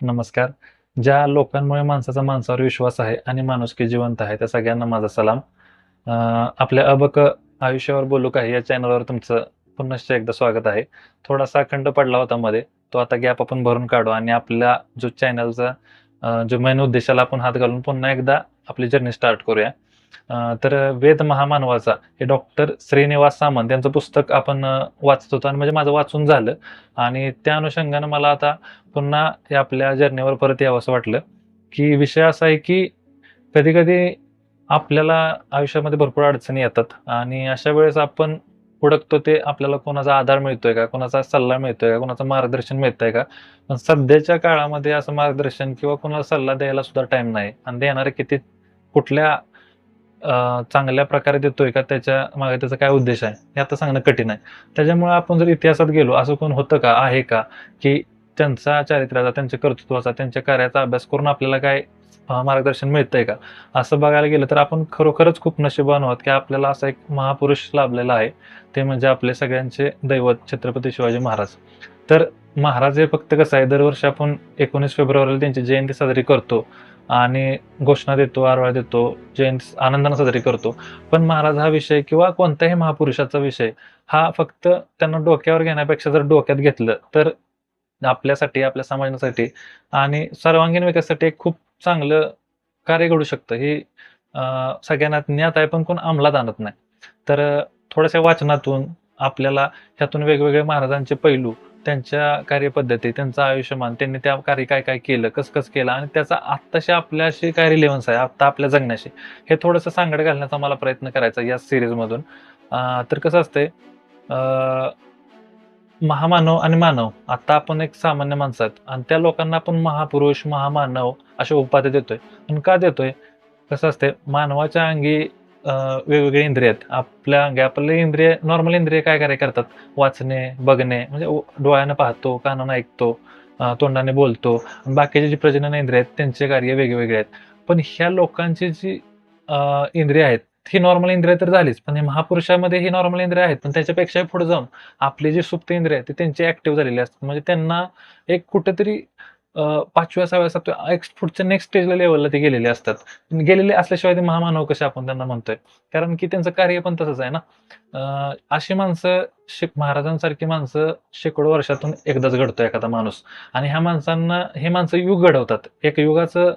नमस्कार. ज्या लोकांमुळे माणसाचा माणसावर विश्वास आहे आणि माणुसकी जिवंत आहे, त्या सगळ्यांना माझा सलाम. अ, आपल्या अबक आयुष्यावर बोलू काही या चॅनलवर तुमचं पुनश्च एकदा स्वागत आहे. थोडासा खंड पडला होता मध्ये, तो आता गॅप आपण भरून काढू आणि आपला जो चॅनलचा जो मेन उद्देशाला आपण हात घालून पुन्हा एकदा आपली जर्नी स्टार्ट करूया. तर वेद महामानवाचा हे डॉक्टर श्रीनिवास सामंत यांचं पुस्तक आपण वाचत होतो आणि म्हणजे माझं वाचून झालं आणि त्या अनुषंगानं मला आता पुन्हा हे आपल्या जर्नीवर परत यावंसं वाटलं, की विषय असा आहे की कधी-कधी आपल्याला आयुष्यामध्ये भरपूर अडचणी येतात आणि अशा वेळेस आपण हुडकतो ते आपल्याला कोणाचा आधार मिळतोय का? कोणाचा सल्ला मिळतोय का? कोणाचं मार्गदर्शन मिळतंय का? पण सध्याच्या काळामध्ये असं मार्गदर्शन किंवा कोणाला सल्ला द्यायला सुद्धा टाईम नाही आणि देणारे किती कुठल्या चांगल्या प्रकारे देतोय का त्याच्या मागे त्याचा काय उद्देश आहे, हे आता सांगणं कठीण आहे. त्याच्यामुळे आपण जर इतिहासात गेलो, असं कोण होतं का? आहे का? की त्यांचा चारित्र्याचा, त्यांच्या कर्तृत्वाचा, त्यांच्या कार्याचा अभ्यास करून आपल्याला काय मार्गदर्शन मिळतंय का? असं बघायला गेलं तर आपण खरोखरच खूप नशिबवान आहोत, की आपल्याला असा एक महापुरुष लाभलेला आहे. ते म्हणजे आपले सगळ्यांचे दैवत छत्रपती शिवाजी महाराज. तर महाराज हे फक्त कसं आहे, दरवर्षी आपण 19 फेब्रुवारीला त्यांची जयंती साजरी करतो आणि घोषणा देतो, आरवळा देतो, जयंती आनंदाने साजरी करतो. पण महाराज हा विषय किंवा कोणत्याही महापुरुषाचा विषय हा फक्त त्यांना डोक्यावर घेण्यापेक्षा जर डोक्यात घेतलं, तर आपल्यासाठी, आपल्या समाजासाठी आणि सर्वांगीण विकासासाठी एक खूप चांगलं कार्य घडू शकतं. हे सगळ्यांना ज्ञात आहे, पण कोण अंमलात आणत नाही. तर थोड्याशा वाचनातून आपल्याला ह्यातून वेगवेगळे महाराजांचे पैलू, त्यांच्या कार्यपद्धती, त्यांचं आयुष्यमान, त्यांनी त्या कार्य काय-काय केलं, कसं-कसं केलं आणि त्याचा आत्ताशी आपल्याशी काय रिलेव्हन्स आहे, आत्ता आपल्या जगण्याशी, हे थोडंसं सांगड घालण्याचा मला प्रयत्न करायचा या सीरीजमधून. तर कसं असतंय, महामानव आणि मानव. आता आपण एक सामान्य माणसं आहेत आणि त्या लोकांना आपण महापुरुष, महामानव अशा उपाध्या देतोय. पण का देतोय? कसं असतंय, मानवाच्या अंगी वेगवेगळे इंद्रिय आहेत. आपल्या अंगी आपले इंद्रिय, नॉर्मल इंद्रिय काय कार्य करतात? वाचणे, बघणे, म्हणजे डोळ्यानं पाहतो, कानानं ऐकतो, तोंडाने बोलतो. बाकीचे जे प्रजनन इंद्रिय आहेत, त्यांचे कार्य वेगवेगळे आहेत. पण ह्या लोकांची जी इंद्रिय आहेत, ही नॉर्मल इंद्रिय तर झालीच. पण हे महापुरुषामध्ये ही नॉर्मल इंद्रिय आहेत. पण त्याच्यापेक्षाही पुढे जाऊन आपले जे सुप्त इंद्रिय आहेत, ते त्यांचे ॲक्टिव्ह झालेले असतात. म्हणजे त्यांना एक कुठेतरी 5व्या, 6व्या, 7व्या एक पुढच्या नेक्स्ट स्टेजला लेव्हलला ते गेलेले असतात. गेलेले असल्याशिवाय ते महामानव कसे आपण त्यांना म्हणतोय. कारण की त्यांचं कार्य पण तसंच आहे ना. अशी माणसं महाराजांसारखी माणसं शेकडो वर्षातून एकदाच घडतो एखादा माणूस आणि ह्या माणसांना हे माणसं युग घडवतात. एक युगाचं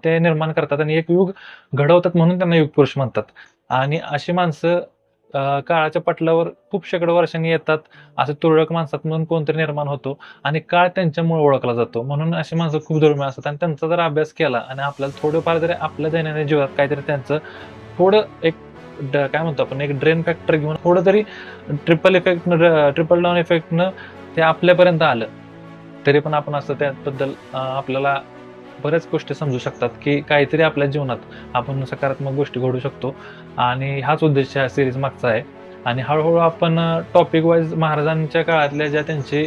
ते निर्माण करतात आणि एक युग घडवतात म्हणून त्यांना युगपुरुष म्हणतात. आणि अशी माणसं काळाच्या पटलावर खूप शेकडो वर्षांनी येतात. असं तुरळक माणसातून कोणतरी निर्माण होतो आणि काळ त्यांच्यामुळे ओळखला जातो. म्हणून अशी माणसं खूप दुर्मिळ असतात आणि त्यांचा जर अभ्यास केला आणि आपल्याला थोडंफार जरी आपल्या दैनंदिन जीवनात काहीतरी त्यांचं थोडं एक काय म्हणतो आपण, एक ड्रेन फॅक्टर घेऊन थोडं तरी ट्रिपल डाउन इफेक्टनं ते आपल्यापर्यंत आलं, तरी पण आपण असं त्याबद्दल आपल्याला बऱ्याच गोष्टी समजू शकतात, की काहीतरी आपल्या जीवनात आपण सकारात्मक गोष्टी घडू शकतो आणि हाच उद्देश ह्या सीरीज मागचा आहे. आणि हळू-हळू आपण टॉपिक वाईज महाराजांच्या काळातल्या ज्या त्यांची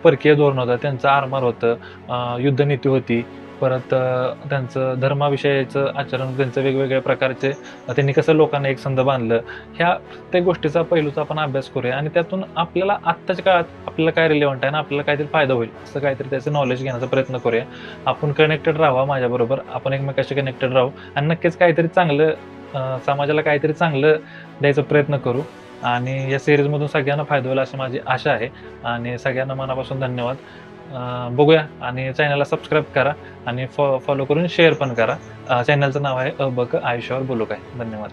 परकीय धोरण होतं, त्यांचं आरमार होतं, युद्धनीती होती, परत त्यांचं धर्माविषयीचं आचरण, त्यांचं वेगवेगळ्या प्रकारचे त्यांनी कसं लोकांना एकसंध बांधलं, ह्या प्रत्येक गोष्टीचा पैलूचा आपण अभ्यास करूया आणि त्यातून आपल्याला आत्ताच्या काळात आपल्याला काय रिलेव्हंट आहे ना, आपल्याला काहीतरी फायदा होईल, असं काहीतरी त्याचं नॉलेज घेण्याचा प्रयत्न करूया. आपण कनेक्टेड राहावा माझ्याबरोबर, आपण एकमेकाशी कनेक्टेड राहू आणि नक्कीच काहीतरी चांगलं समाजाला काहीतरी चांगलं द्यायचा प्रयत्न करू आणि या सीरीजमधून सगळ्यांना फायदा होईल अशी माझी आशा आहे आणि सगळ्यांना मनापासून धन्यवाद. बघूया आणि चॅनलला सबस्क्राईब करा आणि फॉलो करून शेअर पण करा. चॅनलचं नाव आहे अबक आयुष्यावर बोलू काय. धन्यवाद.